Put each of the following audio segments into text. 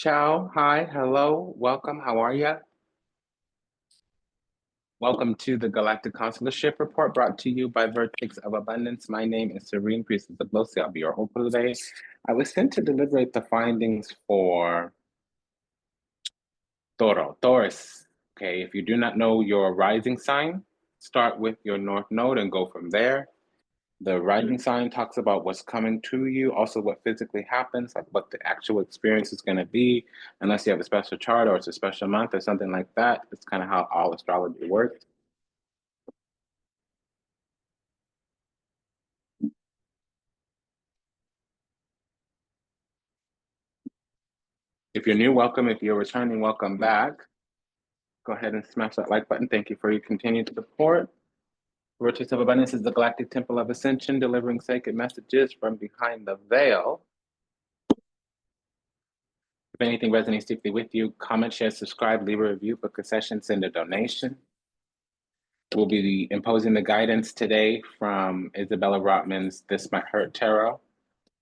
Ciao, hi, hello, welcome, how are you? Welcome to the Galactic Consularship report brought to you by Vertex of Abundance. My name is Serene Priestess Abossi. I'll be your host for today. I was sent to deliberate the findings for Taurus. Okay, if you do not know your rising sign, start with your North Node and go from there. The rising sign talks about what's coming to you, also what physically happens, like what the actual experience is going to be, unless you have a special chart or it's a special month or something like that. It's kind of how all astrology works. If you're new, welcome. If you're returning, welcome back. Go ahead and smash that like button. Thank you for your continued support. Vertex of Abundance is the Galactic Temple of Ascension, delivering sacred messages from behind the veil. If anything resonates deeply with you, comment, share, subscribe, leave a review, book a session, send a donation. We'll be imposing the guidance today from Isabella Rotman's This Might Hurt Tarot.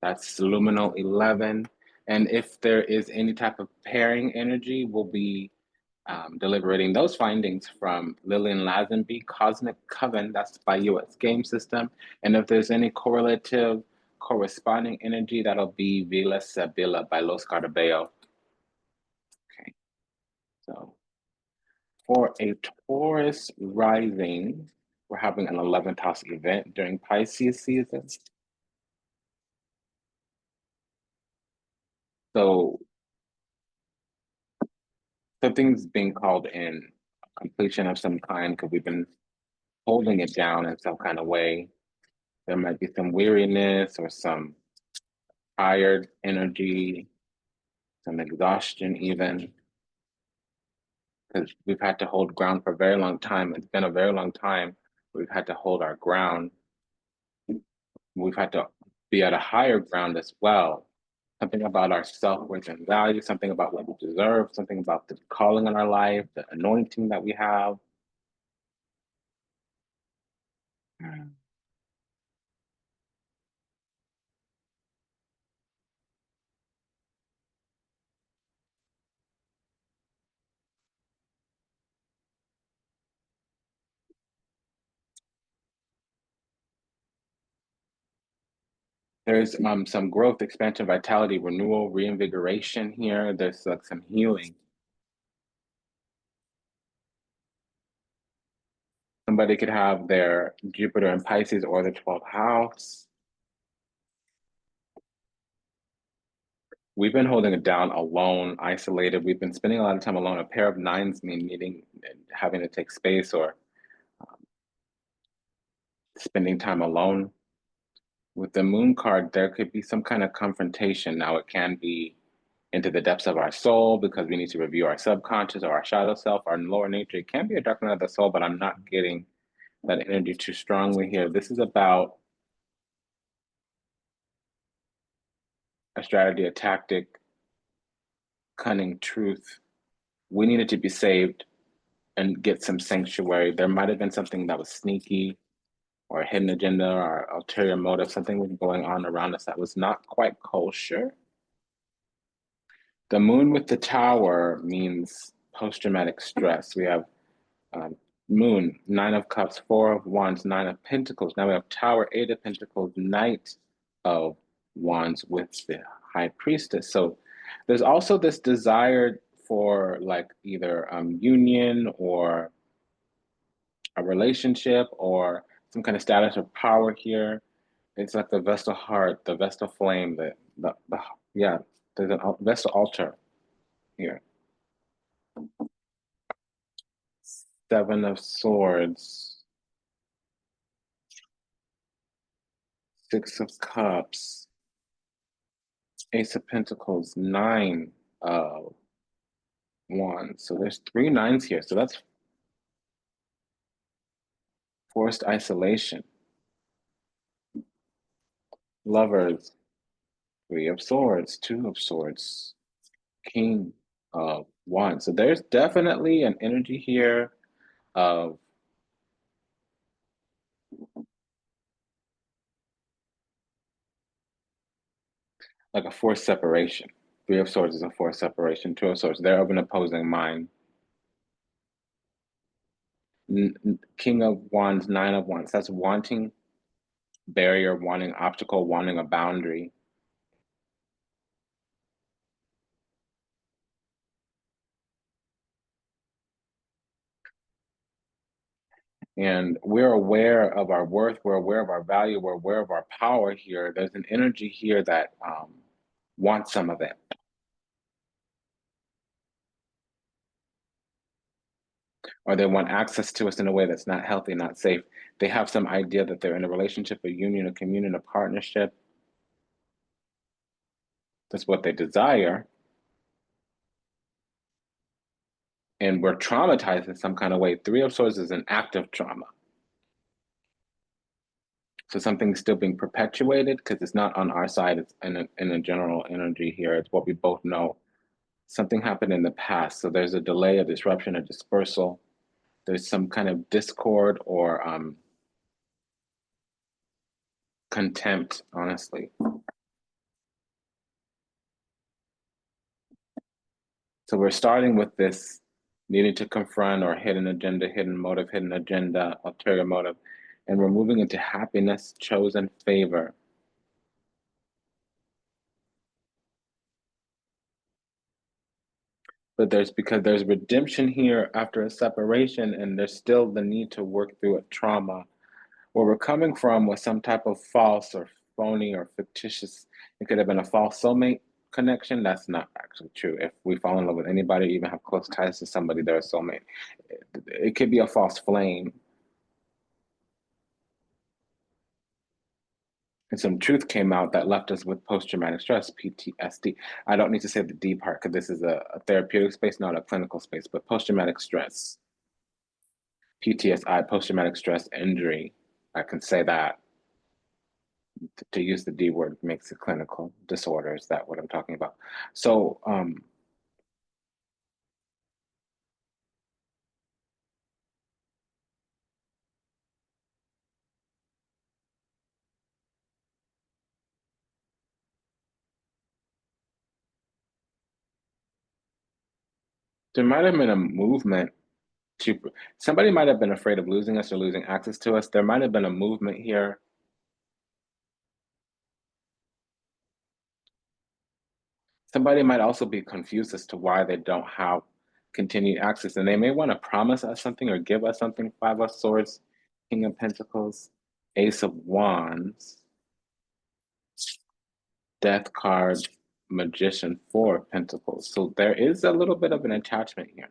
That's Luminal 11. And if there is any type of pairing energy, we'll be deliberating those findings from Lillian Lazenby, Cosmic Coven, that's by US Game System. And if there's any correlative corresponding energy, that'll be Vila Sabila by Los Cardabello. Okay, so for a Taurus rising, we're having an 11th house event during Pisces season. So something's being called in completion of some kind because we've been holding it down in some kind of way. There might be some weariness or some tired energy, some exhaustion even, because we've had to hold ground for a very long time. It's been a very long time. We've had to hold our ground. We've had to be at a higher ground as well. Something about our self-worth and value, something about what we deserve, something about the calling in our life, the anointing that we have. There's some growth, expansion, vitality, renewal, reinvigoration here. There's like some healing. Somebody could have their Jupiter in Pisces or the 12th house. We've been holding it down alone, isolated. We've been spending a lot of time alone. A pair of nines mean needing, having to take space or spending time alone. With the moon card, there could be some kind of confrontation. Now, it can be into the depths of our soul because we need to review our subconscious or our shadow self, our lower nature. It can be a dark night of the soul, but I'm not getting that energy too strongly here. This is about a strategy, a tactic, cunning, truth. We needed to be saved and get some sanctuary. There might have been something that was sneaky or a hidden agenda or ulterior motive, something was going on around us that was not quite kosher. The moon with the tower means post-traumatic stress. We have moon, 9 of cups, 4 of wands, 9 of pentacles. Now we have tower, 8 of pentacles, knight of wands with the high priestess. So there's also this desire for like either union or a relationship or some kind of status or power here. It's like the Vestal heart, the Vestal flame, yeah, there's a Vestal altar here. 7 of swords, 6 of cups, Ace of pentacles, 9 of wands. So there's 3 nines here. So that's forced isolation. Lovers, 3 of swords, 2 of swords, king of wands. So there's definitely an energy here of like a forced separation. Three of Swords is a forced separation. Two of Swords, they're of an opposing mind. King of Wands, Nine of Wands, that's wanting barrier, wanting obstacle, wanting a boundary. And we're aware of our worth, we're aware of our value, we're aware of our power here. There's an energy here that wants some of it. Or they want access to us in a way that's not healthy, not safe. They have some idea that they're in a relationship, a union, a communion, a partnership. That's what they desire. And we're traumatized in some kind of way. Three of Swords is an active trauma. So something's still being perpetuated because it's not on our side. It's in a general energy here. It's what we both know. Something happened in the past. So there's a delay, a disruption, a dispersal. There's some kind of discord or contempt, honestly. So we're starting with this needing to confront or hidden agenda, hidden motive, hidden agenda, ulterior motive. And we're moving into happiness, chosen favor. But because there's redemption here after a separation, and there's still the need to work through a trauma. Where we're coming from was some type of false or phony or fictitious, it could have been a false soulmate connection. That's not actually true. If we fall in love with anybody, even have close ties to somebody, they're a soulmate. It could be a false flame. And some truth came out that left us with post-traumatic stress, PTSD. I don't need to say the D part because this is a therapeutic space, not a clinical space, but post-traumatic stress, PTSI, post-traumatic stress injury. I can say that. To use the D word makes it clinical disorders. That's what I'm talking about. So there might have been a movement to, somebody might have been afraid of losing us or losing access to us. There might have been a movement here. Somebody might also be confused as to why they don't have continued access, and they may want to promise us something or give us something. Five of Swords, King of Pentacles, Ace of Wands, Death card, Magician, Four of Pentacles. So there is a little bit of an attachment here.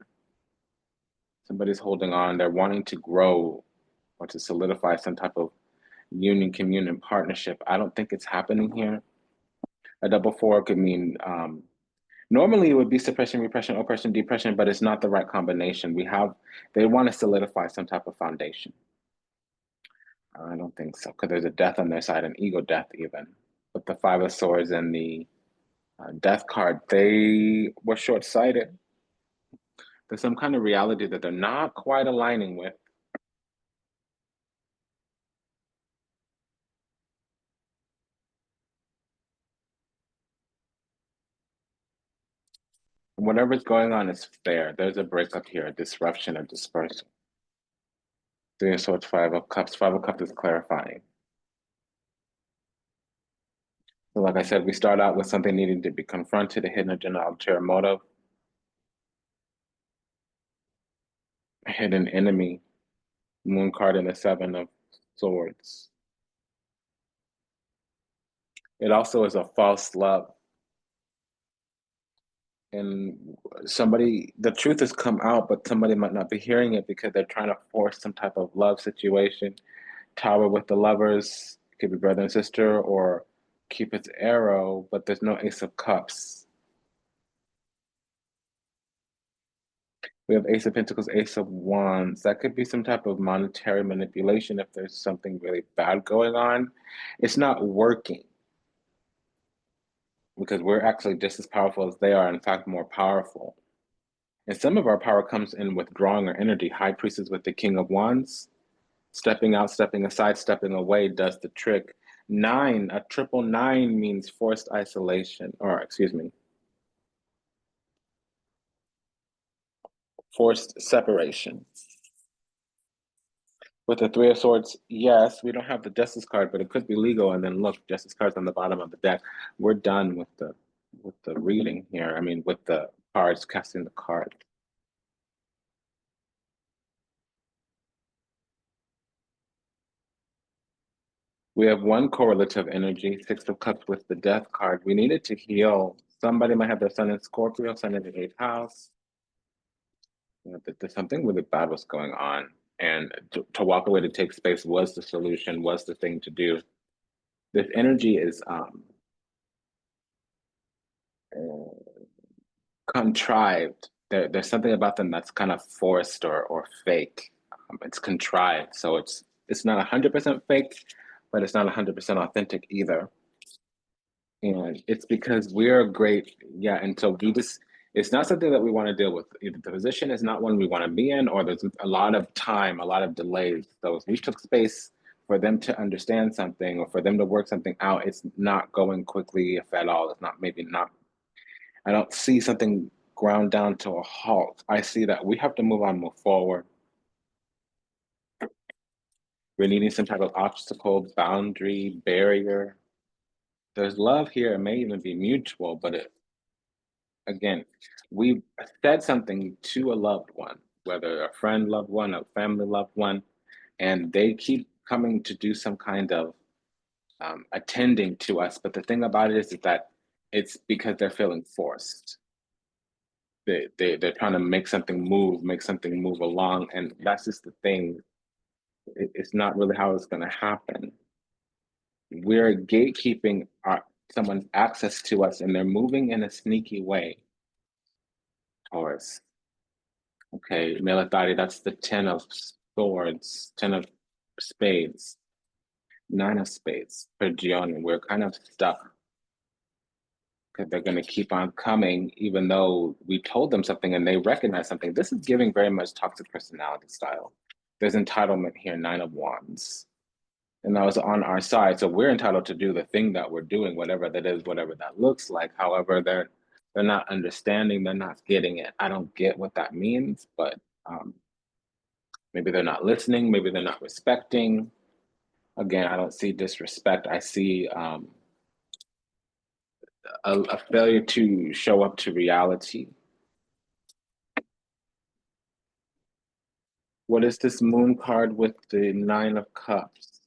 Somebody's holding on, they're wanting to grow or to solidify some type of union, communion, partnership. I don't think it's happening here. A double four could mean, normally it would be suppression, repression, oppression, depression, but it's not the right combination. They want to solidify some type of foundation. I don't think so, because there's a death on their side, an ego death even. With the Five of Swords and the Death card, they were short-sighted. There's some kind of reality that they're not quite aligning with. Whatever's going on is fair. There's a breakup here, a disruption, a dispersal. Three of Swords, Five of Cups. Five of Cups is clarifying. So like I said, we start out with something needing to be confronted, a hidden agenda, ulterior motive, a hidden enemy, Moon card and the Seven of Swords. It also is a false love. And the truth has come out, but somebody might not be hearing it because they're trying to force some type of love situation. Tower with the lovers, it could be brother and sister, or Cupid's arrow, but there's no Ace of Cups. We have Ace of Pentacles, Ace of Wands. That could be some type of monetary manipulation if there's something really bad going on. It's not working because we're actually just as powerful as they are, in fact, more powerful. And some of our power comes in withdrawing our energy. High Priestess with the King of Wands. Stepping out, stepping aside, stepping away does the trick. Nine, a triple nine means forced isolation, or excuse me, Forced separation. With the Three of Swords, yes, we don't have the Justice card, but it could be legal. And then look, Justice card's on the bottom of the deck. We're done with the reading here. I mean, with the cards, casting the card. We have one correlative energy, Six of Cups with the Death card. We needed to heal. Somebody might have their sun in Scorpio, sun in the 8th house. You know, there's something really bad was going on. And to walk away, to take space was the solution, was the thing to do. This energy is contrived. There's something about them that's kind of forced or fake. It's contrived, so it's not 100% fake, but it's not 100% authentic either. And it's because we're great, yeah. And so it's not something that we want to deal with. Either the position is not one we want to be in, or there's a lot of time, a lot of delays. So if we took space for them to understand something or for them to work something out, it's not going quickly, if at all. It's not, maybe not. I don't see something ground down to a halt. I see that we have to move on, move forward. We're needing some type of obstacle, boundary, barrier. There's love here. It may even be mutual, but again, we said something to a loved one, whether a friend, loved one, a family, loved one, and they keep coming to do some kind of attending to us. But the thing about it is that it's because they're feeling forced. They're trying to make something move along, and that's just the thing. It's not really how it's going to happen. We're gatekeeping someone's access to us, and they're moving in a sneaky way. Taurus. Okay, Melatari, that's the 10 of swords, 10 of spades, 9 of spades. For Gion, we're kind of stuck because they're going to keep on coming, even though we told them something and they recognize something. This is giving very much toxic personality style. There's entitlement here, 9 of wands. And that was on our side. So we're entitled to do the thing that we're doing, whatever that is, whatever that looks like. However, they're not understanding, they're not getting it. I don't get what that means, but maybe they're not listening, maybe they're not respecting. Again, I don't see disrespect. I see a failure to show up to reality. What is this moon card with the 9 of cups?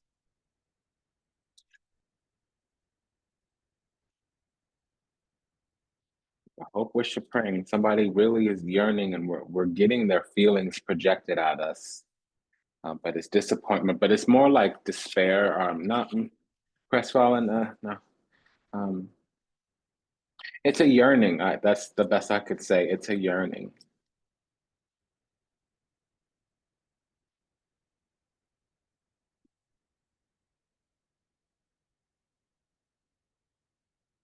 I hope, wish, or praying. Somebody really is yearning, and we're getting their feelings projected at us. But it's disappointment. But it's more like despair. Not crestfallen. No. It's a yearning. That's the best I could say. It's a yearning.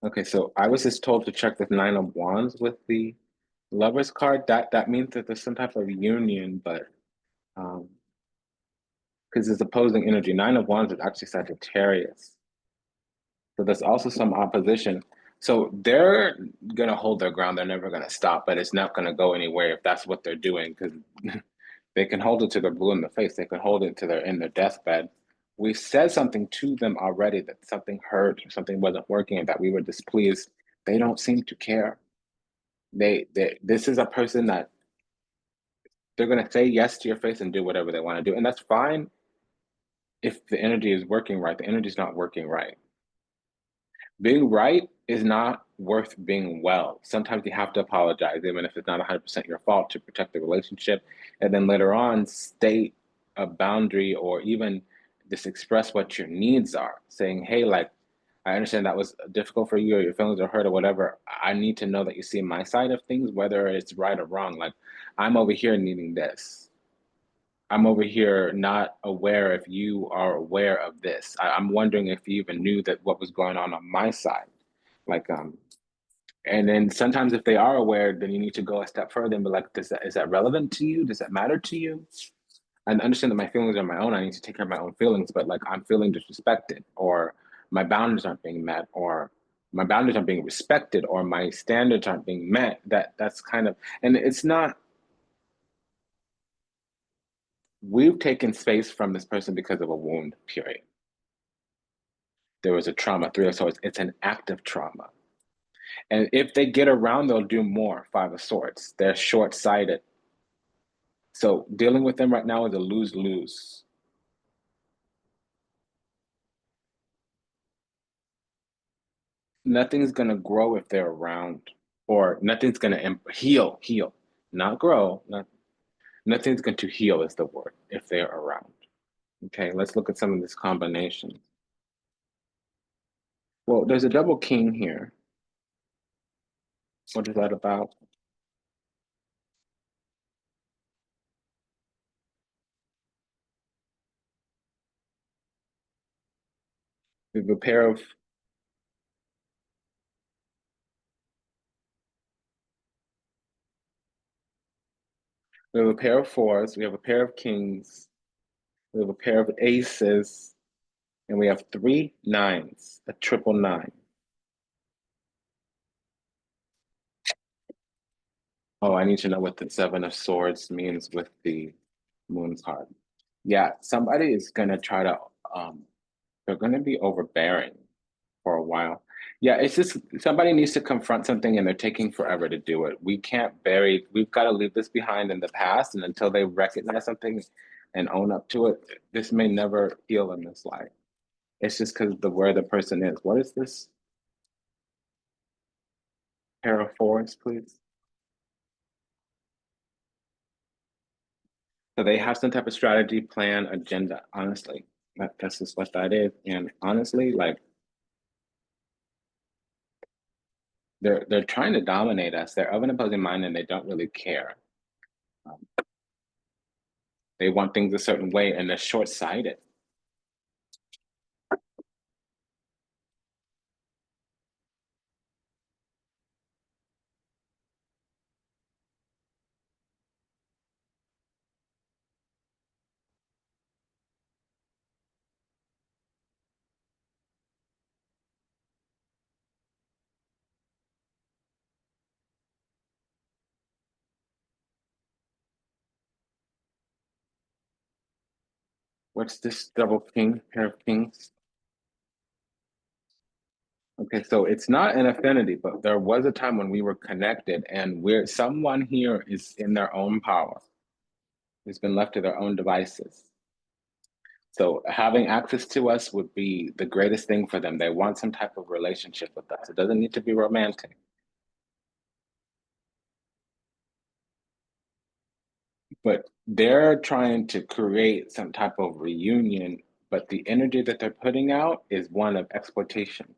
Okay, so I was just told to check the 9 of wands with the Lovers card. That means that there's some type of union, but because it's opposing energy. 9 of wands is actually Sagittarius, so there's also some opposition. So they're gonna hold their ground. They're never gonna stop, but it's not gonna go anywhere if that's what they're doing, because they can hold it to their blue in the face. They can hold it to in their deathbed. We said something to them already, that something hurt, or something wasn't working, and that we were displeased. They don't seem to care. This is a person that they're going to say yes to your face and do whatever they want to do. And that's fine if the energy is working right. The energy is not working right. Being right is not worth being well. Sometimes you have to apologize, even if it's not 100% your fault, to protect the relationship. And then later on, state a boundary, or even just express what your needs are, saying, hey, like, I understand that was difficult for you, or your feelings are hurt, or whatever. I need to know that you see my side of things, whether it's right or wrong. Like, I'm over here needing this. I'm over here not aware if you are aware of this. I'm wondering if you even knew that what was going on my side. Like, and then sometimes if they are aware, then you need to go a step further and be like, is that relevant to you? Does that matter to you? I understand that my feelings are my own. I need to take care of my own feelings, but like, I'm feeling disrespected, or my boundaries aren't being met, or my boundaries aren't being respected, or my standards aren't being met. That's kind of, and it's not we've taken space from this person because of a wound, period. There was a trauma, Three of Swords. It's an active trauma. And if they get around, they'll do more, Five of Swords. They're short-sighted. So dealing with them right now is a lose-lose. Nothing's going to grow if they're around, or nothing's going to heal, not grow. Nothing's going to heal is the word if they're around. Okay, let's look at some of this combination. Well, there's a double king here. What is that about? We have a pair of fours, we have a pair of kings, we have a pair of aces, and we have 3 nines, a triple nine. Oh, I need to know what the Seven of Swords means with the Moon card. Yeah, somebody is going to try to, they're going to be overbearing for a while. Yeah, it's just somebody needs to confront something and they're taking forever to do it. We've got to leave this behind in the past. And until they recognize something and own up to it, this may never heal in this life. It's just because of where the person is. What is this? Pair of fours, please. So they have some type of strategy, plan, agenda. Honestly, that's just what that is. And honestly, like they're trying to dominate us. They're of an opposing mind and they don't really care. Um, they want things a certain way and they're short-sighted. What's this double king, pair of kings? Okay, so it's not an affinity, but there was a time when we were connected and someone here is in their own power. Has been left to their own devices. So having access to us would be the greatest thing for them. They want some type of relationship with us. It doesn't need to be romantic. But they're trying to create some type of reunion, but the energy that they're putting out is one of exploitation.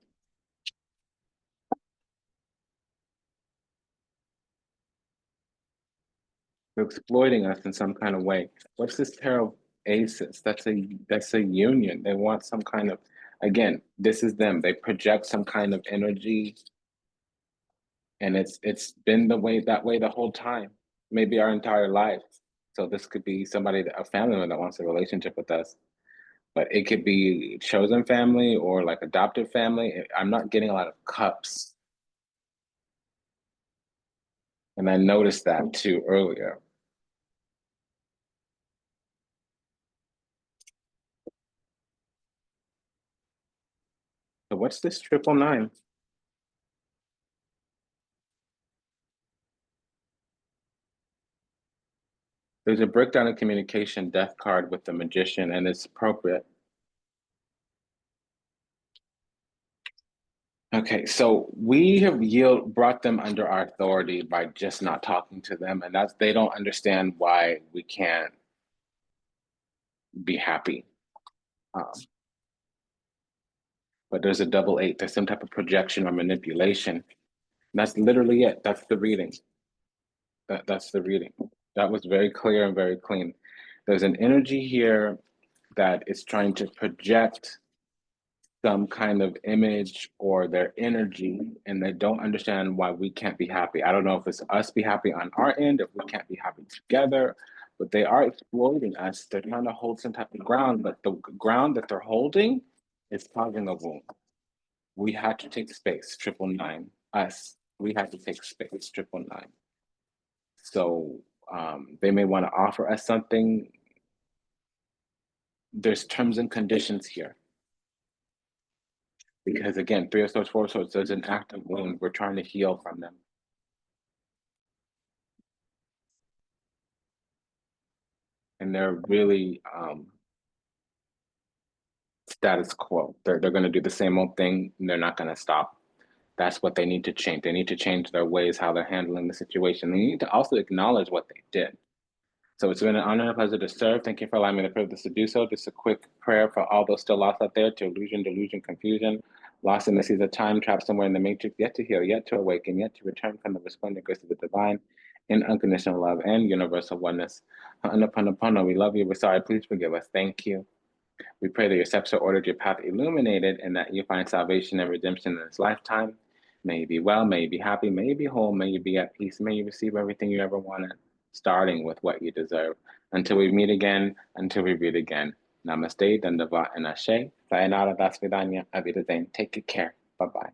They're exploiting us in some kind of way. What's this pair of aces? That's a union. They want some kind of, again, this is them. They project some kind of energy, and it's been that way the whole time, maybe our entire life. So this could be a family member that wants a relationship with us, but it could be chosen family or like adopted family. I'm not getting a lot of cups, and I noticed that too earlier. So what's this triple nine? There's a breakdown in communication death card with the magician, and it's appropriate. Okay, so we have brought them under our authority by just not talking to them, and they don't understand why we can't be happy. Um, but there's a double eight. There's some type of projection or manipulation. That's literally it. That's the reading. That's the reading. That was very clear and very clean. There's an energy here that is trying to project some kind of image or their energy, and they don't understand why we can't be happy. I don't know if it's us be happy on our end, if we can't be happy together, but they are exploiting us. They're trying to hold some type of ground, but the ground that they're holding is causing a wound. We had to take space, triple nine. Us, we had to take space, triple nine. So they may want to offer us something there's terms and conditions here. Because again, 3 of Swords, 4 of Swords, there's an active wound. We're trying to heal from them. And they're really status quo. They're going to do the same old thing, and they're not going to stop. That's what they need to change. They need to change their ways, how they're handling the situation. They need to also acknowledge what they did. So it's been an honor and a pleasure to serve. Thank you for allowing me the privilege to do so. Just a quick prayer for all those still lost out there to illusion, delusion, confusion, lost in the seas of time, trapped somewhere in the matrix, yet to heal, yet to awaken, yet to return from the resplendent grace of the divine in unconditional love and universal oneness. Ho'oponopono, we love you. We're sorry. Please forgive us. Thank you. We pray that your steps are ordered, your path illuminated, and that you find salvation and redemption in this lifetime. May you be well, may you be happy, may you be whole, may you be at peace, may you receive everything you ever wanted, starting with what you deserve. Until we meet again, until we read again. Namaste, Dandavat, and Ashe. Sayonara, das vidanya, Auf Wiedersehen. Take good care. Bye-bye.